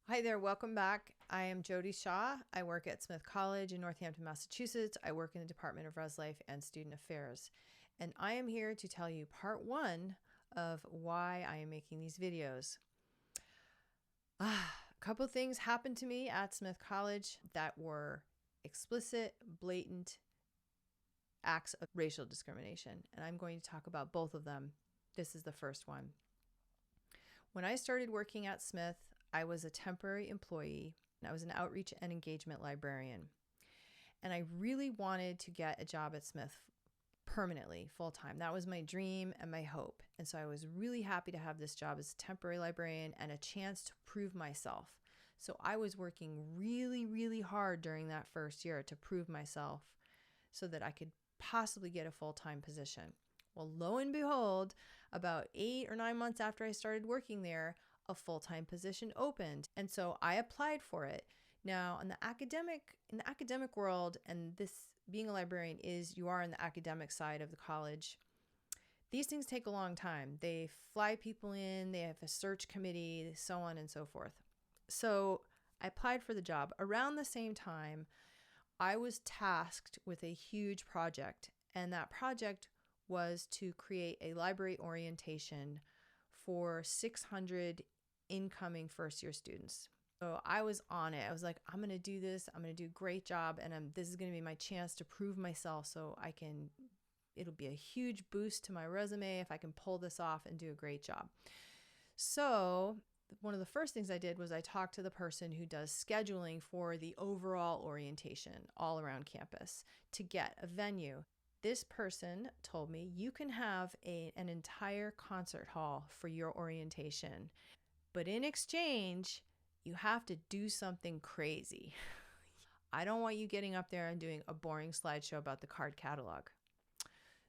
Hi there, welcome back. I am Jody Shaw. I work at Smith College in Northampton, Massachusetts. I work in the Department of Res Life and Student Affairs. And I am here to tell you part one of why I am making these videos. A couple of things happened to me at Smith College that were explicit, blatant acts of racial discrimination. And I'm going to talk about both of them. This is the first one. When I started working at Smith, I was a temporary employee. I was an outreach and engagement librarian. And I really wanted to get a job at Smith permanently, full time. That was my dream and my hope. And so I was really happy to have this job as a temporary librarian and a chance to prove myself. So I was working really, really hard during that first year to prove myself so that I could possibly get a full-time position. Well, lo and behold, about 8 or 9 months after I started working there, a full-time position opened. And so I applied for it. Now, in the academic world, and this being a librarian is you are in the academic side of the college, these things take a long time. They fly people in, they have a search committee, so on and so forth. So I applied for the job. Around the same time, I was tasked with a huge project, and that project was to create a library orientation for 600 incoming first-year students. So I was on it. I was like, I'm going to do this. I'm going to do a great job, and this is going to be my chance to prove myself so it'll be a huge boost to my resume if I can pull this off and do a great job. So one of the first things I did was I talked to the person who does scheduling for the overall orientation all around campus to get a venue. This person told me, you can have an entire concert hall for your orientation, but in exchange, you have to do something crazy. I don't want you getting up there and doing a boring slideshow about the card catalog.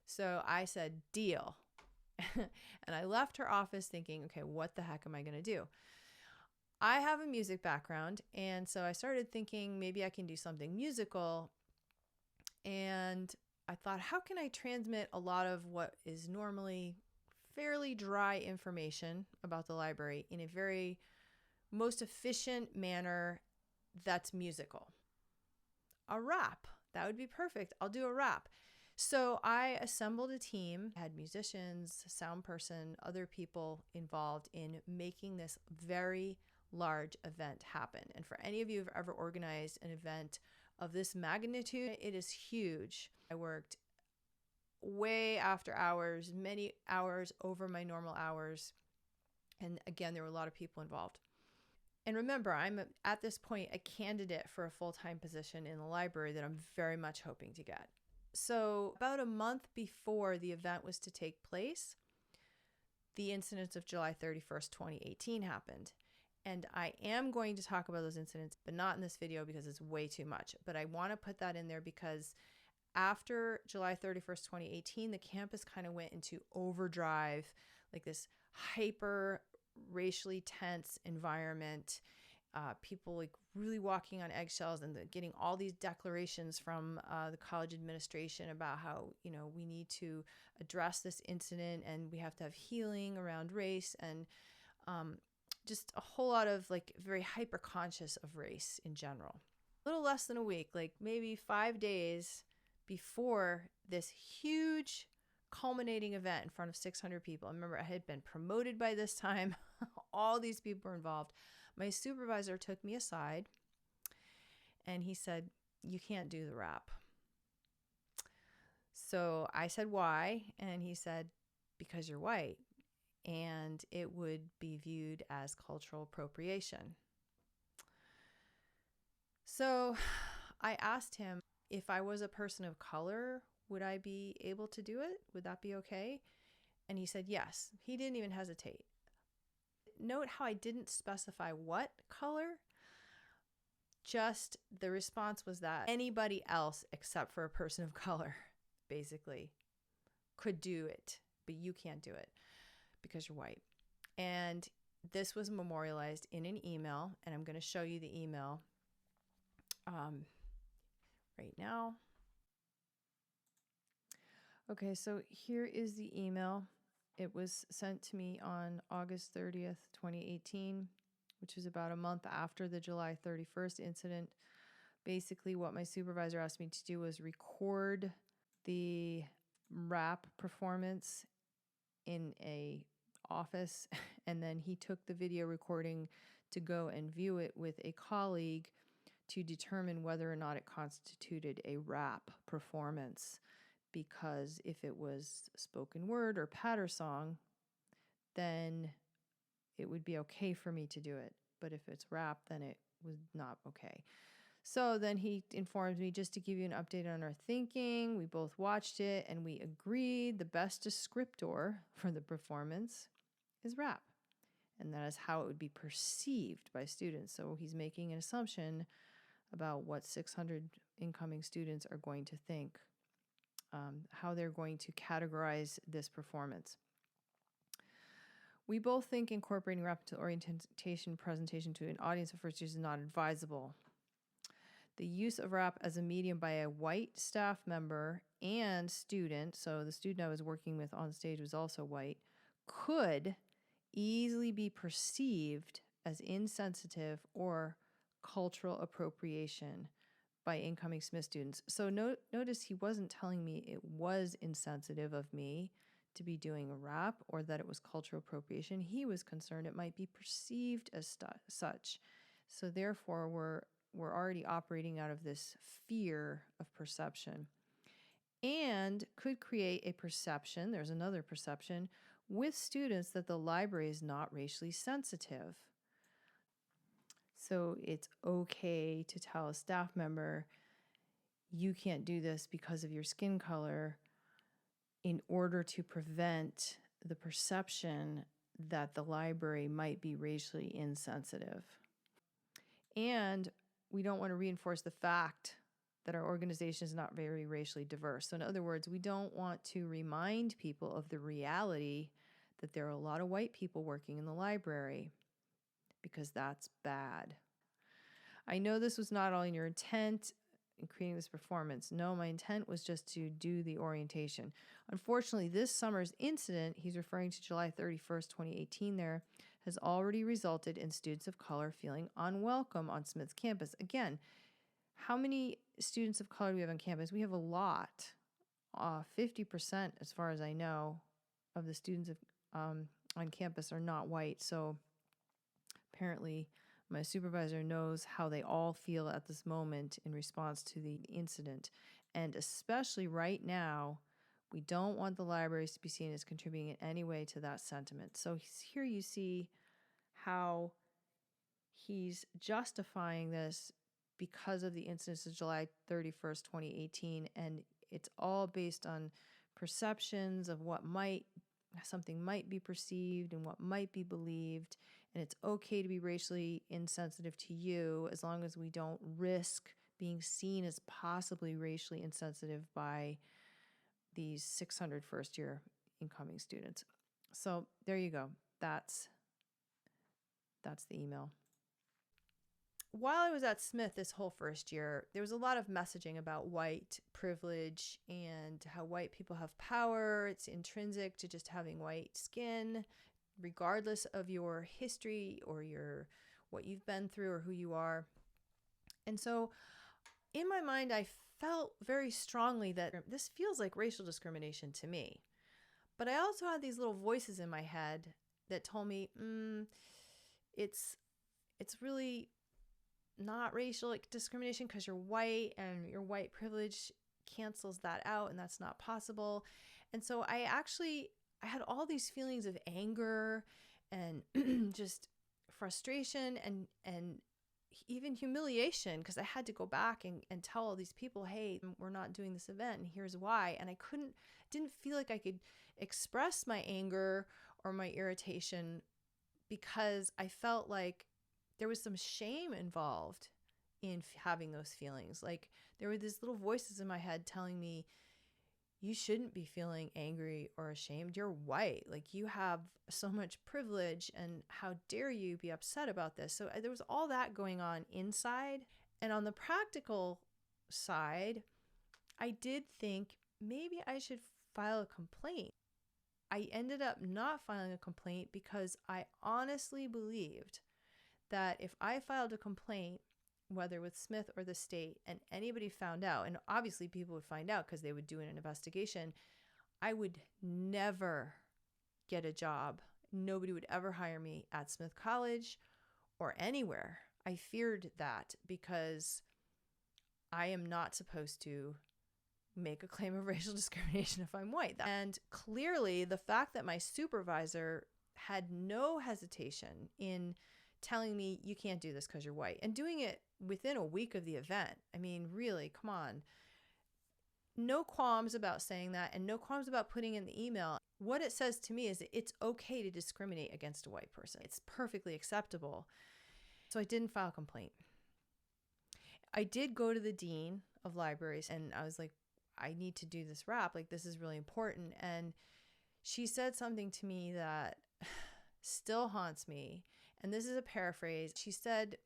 So I said, deal. And I left her office thinking, okay, what the heck am I going to do? I have a music background, and so I started thinking maybe I can do something musical. And I thought, how can I transmit a lot of what is normally fairly dry information about the library in a very most efficient manner that's musical? A rap. That would be perfect. I'll do a rap. So I assembled a team, had musicians, sound person, other people involved in making this very large event happen. And for any of you who've ever organized an event of this magnitude, it is huge. I worked way after hours, many hours over my normal hours. And again, there were a lot of people involved. And remember, I'm at this point a candidate for a full-time position in the library that I'm very much hoping to get. So about a month before the event was to take place, the incidents of July 31st, 2018 happened. And I am going to talk about those incidents, but not in this video because it's way too much. But I want to put that in there because after July 31st, 2018, the campus kind of went into overdrive, like this hyper racially tense environment. People like really walking on eggshells and getting all these declarations from the college administration about how, we need to address this incident and we have to have healing around race and just a whole lot of like very hyper conscious of race in general. A little less than a week, like maybe 5 days before this huge culminating event in front of 600 people. I remember I had been promoted by this time. All these people were involved. My supervisor took me aside and he said, you can't do the rap. So I said, why? And he said, because you're white and it would be viewed as cultural appropriation. So I asked him, if I was a person of color, would I be able to do it? Would that be okay? And he said, yes. He didn't even hesitate. Note how I didn't specify what color. Just the response was that anybody else except for a person of color, basically, could do it, but you can't do it because you're white. And this was memorialized in an email, and I'm going to show you the email right now. Okay, so here is the email. It was sent to me on August 30th, 2018. which was about a month after the July 31st incident. Basically, what my supervisor asked me to do was record the rap performance in a office, and then he took the video recording to go and view it with a colleague to determine whether or not it constituted a rap performance. Because if it was spoken word or patter song, then it would be okay for me to do it. But if it's rap, then it was not okay. So then he informed me, just to give you an update on our thinking. We both watched it and we agreed the best descriptor for the performance is rap. And that is how it would be perceived by students. So he's making an assumption about what 600 incoming students are going to think, how they're going to categorize this performance. We both think incorporating rap into orientation presentation to an audience of first years is not advisable. The use of rap as a medium by a white staff member and student, so the student I was working with on stage was also white, could easily be perceived as insensitive or cultural appropriation by incoming Smith students. So notice he wasn't telling me it was insensitive of me to be doing a rap or that it was cultural appropriation. He was concerned it might be perceived as such. So therefore, we're already operating out of this fear of perception, and could create a perception, there's another perception, with students that the library is not racially sensitive. So it's okay to tell a staff member, you can't do this because of your skin color, in order to prevent the perception that the library might be racially insensitive. And we don't want to reinforce the fact that our organization is not very racially diverse. So in other words, we don't want to remind people of the reality that there are a lot of white people working in the library, because that's bad. I know this was not all in your intent in creating this performance. No, my intent was just to do the orientation. Unfortunately, this summer's incident, he's referring to July 31st, 2018 there, has already resulted in students of color feeling unwelcome on Smith's campus. Again, how many students of color do we have on campus? We have a lot. 50%, as far as I know, of the students on campus are not white. So apparently my supervisor knows how they all feel at this moment in response to the incident. And especially right now, we don't want the libraries to be seen as contributing in any way to that sentiment. So here you see how he's justifying this because of the incidents of July 31st, 2018. And it's all based on perceptions of what something might be perceived and what might be believed. And it's okay to be racially insensitive to you as long as we don't risk being seen as possibly racially insensitive by these 600 first-year incoming students. So there you go. That's the email. While I was at Smith this whole first year, there was a lot of messaging about white privilege and how white people have power. It's intrinsic to just having white skin, regardless of your history or what you've been through or who you are. And so in my mind, I felt very strongly that this feels like racial discrimination to me. But I also had these little voices in my head that told me, it's really not racial discrimination because you're white, and your white privilege cancels that out, and that's not possible. And so I had all these feelings of anger and just frustration and even humiliation, because I had to go back and tell all these people, hey, we're not doing this event and here's why. And I didn't feel like I could express my anger or my irritation, because I felt like there was some shame involved in having those feelings. Like there were these little voices in my head telling me, you shouldn't be feeling angry or ashamed. You're white. Like you have so much privilege, and how dare you be upset about this? So there was all that going on inside. And on the practical side, I did think maybe I should file a complaint. I ended up not filing a complaint because I honestly believed that if I filed a complaint, whether with Smith or the state, and anybody found out, and obviously people would find out because they would do an investigation, I would never get a job. Nobody would ever hire me at Smith College or anywhere. I feared that because I am not supposed to make a claim of racial discrimination if I'm white. And clearly, the fact that my supervisor had no hesitation in telling me, you can't do this because you're white, and doing it within a week of the event. I mean, really, come on. No qualms about saying that, and no qualms about putting in the email. What it says to me is that it's okay to discriminate against a white person. It's perfectly acceptable. So I didn't file a complaint. I did go to the dean of libraries, and I was like, I need to do this rap. Like, this is really important. And she said something to me that still haunts me. And this is a paraphrase. She said,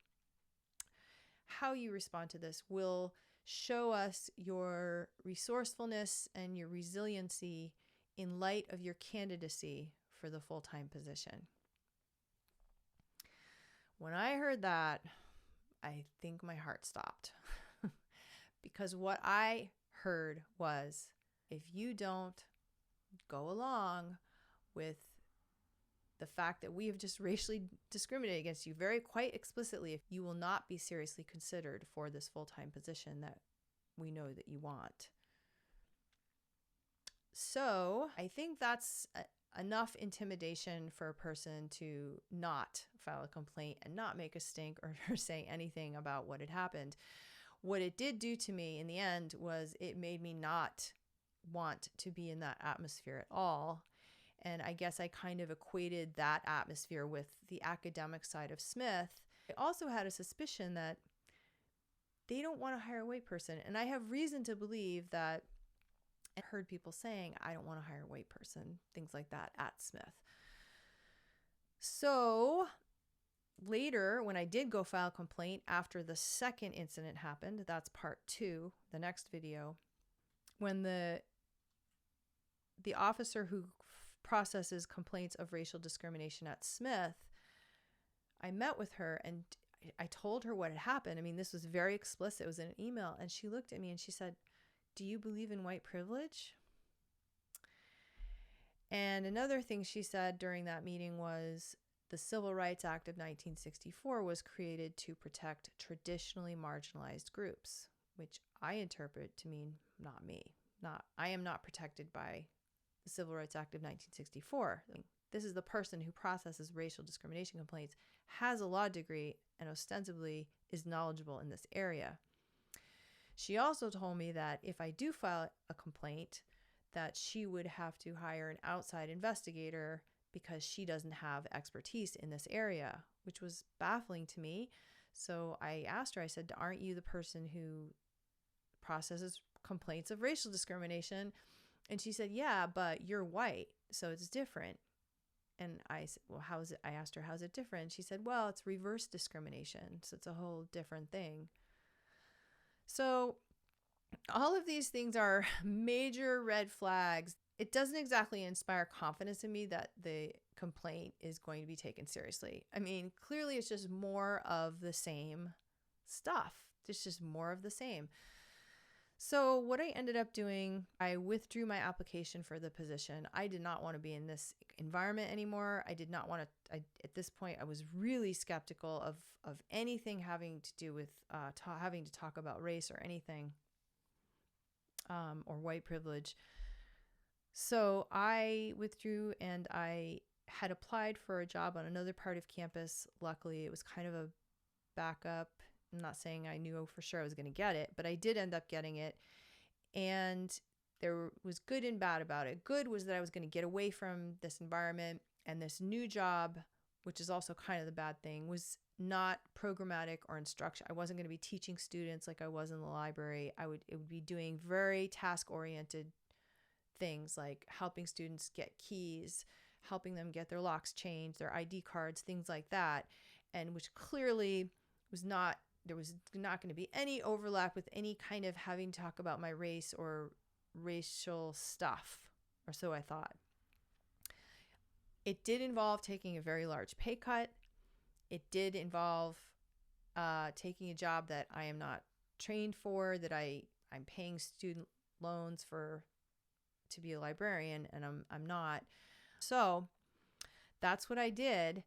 how you respond to this will show us your resourcefulness and your resiliency in light of your candidacy for the full-time position. When I heard that, I think my heart stopped. Because what I heard was, if you don't go along with the fact that we have just racially discriminated against you quite explicitly, if you will not be seriously considered for this full-time position that we know that you want. So I think that's enough intimidation for a person to not file a complaint and not make a stink or say anything about what had happened. What it did do to me in the end was it made me not want to be in that atmosphere at all. And I guess I kind of equated that atmosphere with the academic side of Smith. I also had a suspicion that they don't want to hire a white person. And I have reason to believe that I heard people saying, I don't want to hire a white person, things like that at Smith. So later, when I did go file a complaint after the second incident happened, that's part 2, the next video, when the officer who processes complaints of racial discrimination at Smith, I met with her and I told her what had happened. I mean, this was very explicit. It was in an email. And she looked at me and she said, do you believe in white privilege? And another thing she said during that meeting was, the Civil Rights Act of 1964 was created to protect traditionally marginalized groups, which I interpret to mean not me. I am not protected by the Civil Rights Act of 1964. This is the person who processes racial discrimination complaints, has a law degree, and ostensibly is knowledgeable in this area. She also told me that if I do file a complaint, that she would have to hire an outside investigator because she doesn't have expertise in this area, which was baffling to me. So I asked her, I said, aren't you the person who processes complaints of racial discrimination? And she said, yeah, but you're white, so it's different. And I said, well, how is it? I asked her, how's it different? She said, well, it's reverse discrimination, so it's a whole different thing. So all of these things are major red flags. It doesn't exactly inspire confidence in me that the complaint is going to be taken seriously. I mean, clearly it's just more of the same stuff. It's just more of the same. So what I ended up doing, I withdrew my application for the position. I did not want to be in this environment anymore. I did not want to, at this point, I was really skeptical of anything having to do with having to talk about race or anything, or white privilege. So I withdrew and I had applied for a job on another part of campus. Luckily, it was kind of a backup. I'm not saying I knew for sure I was going to get it, but I did end up getting it. And there was good and bad about it. Good was that I was going to get away from this environment, and this new job, which is also kind of the bad thing, was not programmatic or instruction. I wasn't going to be teaching students like I was in the library. It would be doing very task-oriented things like helping students get keys, helping them get their locks changed, their ID cards, things like that. And which clearly was not, there was not going to be any overlap with any kind of having to talk about my race or racial stuff, or so I thought. It did involve taking a very large pay cut. It did involve taking a job that I am not trained for, that I'm paying student loans for to be a librarian, and I'm not. So that's what I did.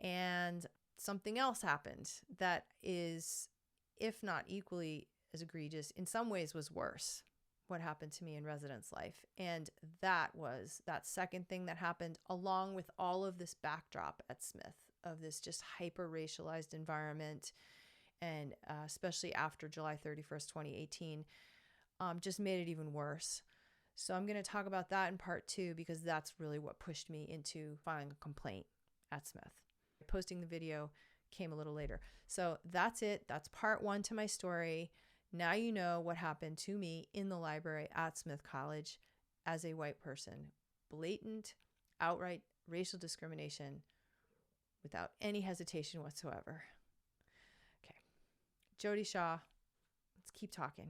And something else happened that is, if not equally as egregious, in some ways was worse, what happened to me in residence life. And that was that second thing that happened, along with all of this backdrop at Smith of this just hyper racialized environment. And especially after July 31st, 2018, just made it even worse. So I'm going to talk about that in part 2, because that's really what pushed me into filing a complaint at Smith. Posting the video came a little later. So that's it. That's part 1 to my story. Now you know what happened to me in the library at Smith College as a white person. Blatant, outright racial discrimination without any hesitation whatsoever. Okay. Jody Shaw, let's keep talking.